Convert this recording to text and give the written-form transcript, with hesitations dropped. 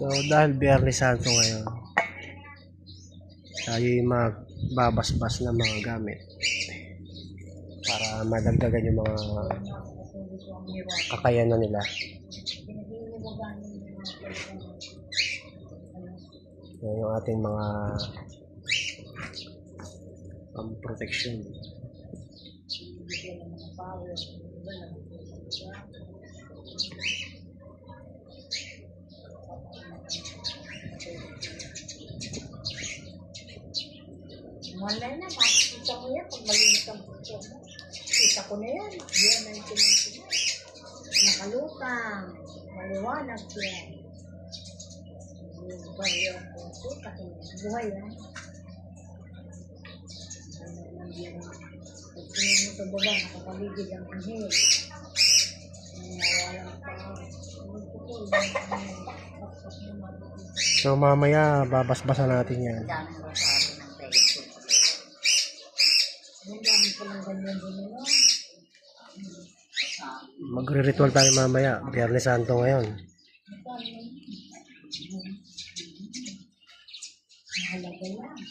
So dahil Biyernes Santo ngayon, tayo'y magbabasbas ng mga gamit para madagdagan yung mga kakayanan nila. Yan yung ating mga protection. Wala na, makikita mo yan pag malinis ang puso mo. Kita ko na yan. Yan na yung tinitinin. Nakalutang. Maliwanag yan. Yung bayo ang puso. Kasi buhay yan. Pag tingin mo sa baba, nakapaligid ang anghel. Walang pa. So mamaya babasbasan natin yan. Magre-ritual tayo mamaya. Biyernes Santo ngayon. Mahalaga yan.